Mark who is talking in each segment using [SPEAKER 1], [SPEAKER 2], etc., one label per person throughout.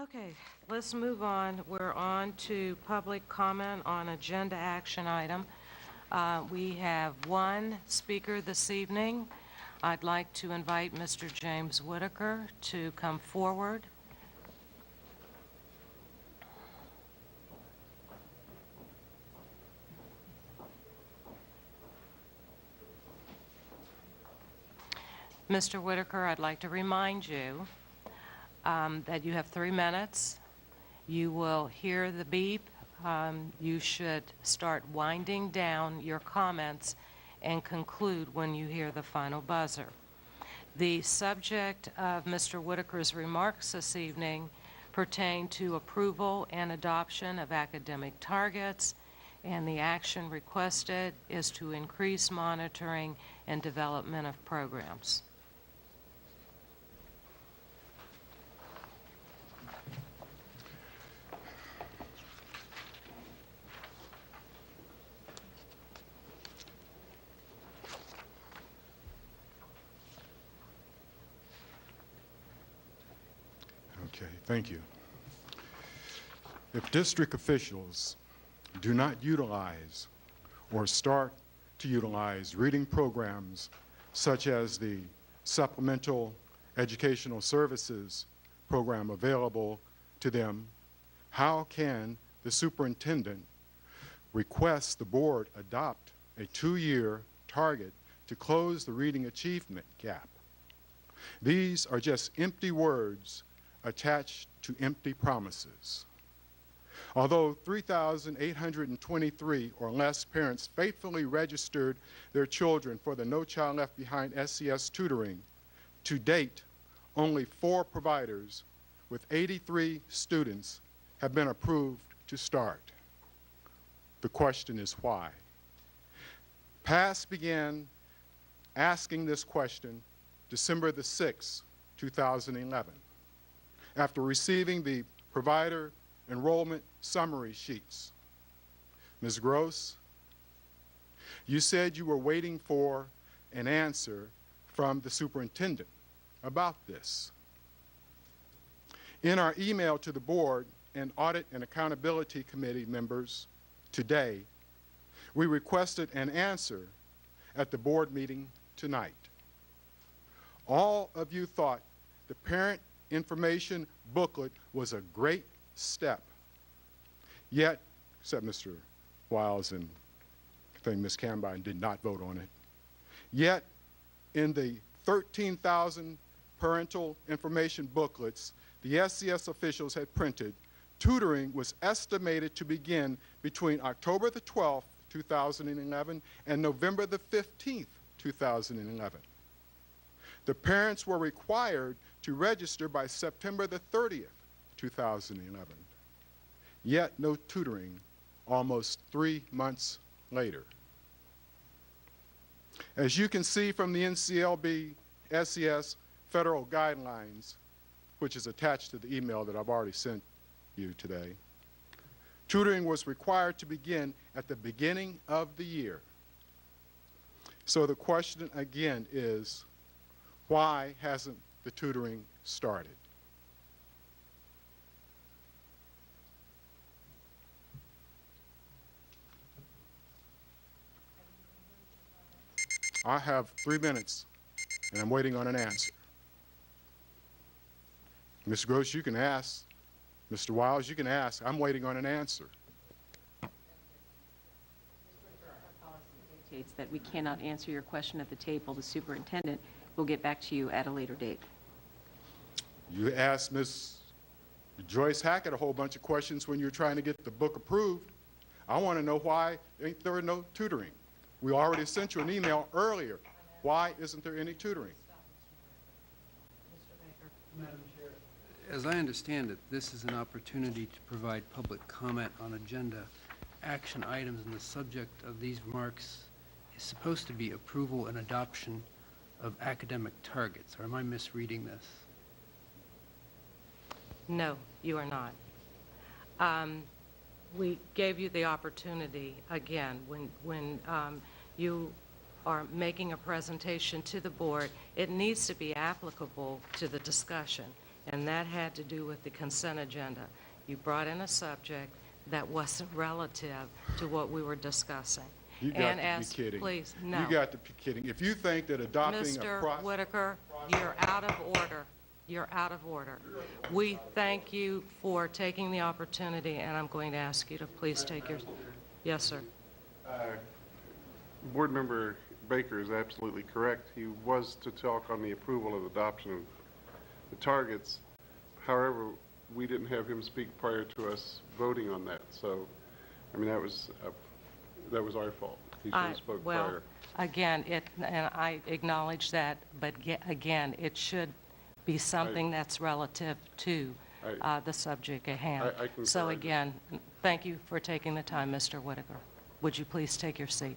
[SPEAKER 1] Okay, let's move on. We're on to public comment on agenda action item. We have one speaker this evening. I'd like to invite Mr. James Whitaker to come forward. Mr. Whitaker, I'd like to remind you that you have 3 minutes. You will hear the beep. You should start winding down your comments and conclude when you hear the final buzzer. The subject of Mr. Whitaker's remarks this evening pertain to approval and adoption of academic targets, and the action requested is to increase monitoring and development of programs.
[SPEAKER 2] Okay, thank you. If district officials do not utilize or start to utilize reading programs such as the Supplemental Educational Services program available to them, how can the superintendent request the board adopt a 2-year target to close the reading achievement gap? These are just empty words attached to empty promises. Although 3,823 or less parents faithfully registered their children for the No Child Left Behind SCS tutoring, to date, only 4 providers with 83 students have been approved to start. The question is why? PASS began asking this question December the 6th, 2011. After receiving the provider enrollment summary sheets. Ms. Gross, you said you were waiting for an answer from the superintendent about this. In our email to the board and Audit and Accountability Committee members today, we requested an answer at the board meeting tonight. All of you thought the parent information booklet was a great step. Yet, except Mr. Wiles and I think Ms. Cambine did not vote on it. Yet, in the 13,000 parental information booklets the SCS officials had printed, tutoring was estimated to begin between October the 12th, 2011 and November the 15th, 2011. The parents were required to register by September the 30th, 2011. Yet no tutoring almost 3 months later. As you can see from the NCLB SCS federal guidelines, which is attached to the email that I've already sent you today, tutoring was required to begin at the beginning of the year. So the question again is, why hasn't the tutoring started? I have 3 minutes, and I'm waiting on an answer. Ms. Gross, you can ask. Mr. Wiles, you can ask. I'm waiting on an answer.
[SPEAKER 3] Our policy dictates that we cannot answer your question at the table. The superintendent will get back to you at a later date.
[SPEAKER 2] You asked Ms. Joyce Hackett a whole bunch of questions when you were trying to get the book approved. I want to know why there were no tutoring. We already sent you an email earlier. Why isn't there any tutoring?
[SPEAKER 4] Madam Chair.
[SPEAKER 5] As I understand it, this is an opportunity to provide public comment on agenda action items, and the subject of these remarks is supposed to be approval and adoption of academic targets. Or am I misreading this?
[SPEAKER 1] No, you are not. We gave you the opportunity, again, when you are making a presentation to the board, it needs to be applicable to the discussion. and that had to do with the consent agenda. You brought in a subject that wasn't relative to what we were discussing.
[SPEAKER 2] You got
[SPEAKER 1] And
[SPEAKER 2] to be
[SPEAKER 1] as,
[SPEAKER 2] kidding.
[SPEAKER 1] please, no.
[SPEAKER 2] You got to be kidding. If you think that adopting a
[SPEAKER 1] Mr. Whitaker, you're out of order. You're out of order. We thank you for taking the opportunity, and I'm going to ask you to please take your, yes, sir.
[SPEAKER 4] Board Member Baker is absolutely correct. He was to talk on the approval of adoption of the targets. However, we didn't have him speak prior to us voting on that. So, I mean, that was our fault. He should have spoke
[SPEAKER 1] Well,
[SPEAKER 4] prior.
[SPEAKER 1] again, and I acknowledge that, but again, it should be something that's relative to the subject at hand.
[SPEAKER 4] I concur.
[SPEAKER 1] So again, thank you for taking the time, Mr. Whitaker. Would you please take your seat?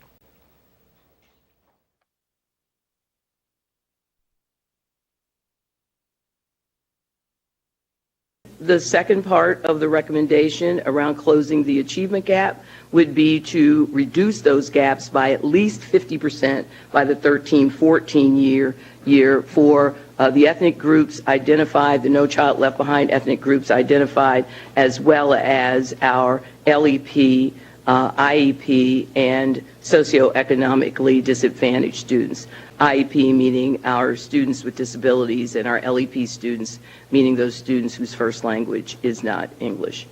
[SPEAKER 6] The second part of the recommendation around closing the achievement gap would be to reduce those gaps by at least 50% by the 13-14 year for the ethnic groups identified, the No Child Left Behind ethnic groups identified, as well as our LEP, IEP, and socioeconomically disadvantaged students. IEP meaning our students with disabilities, and our LEP students meaning those students whose first language is not English.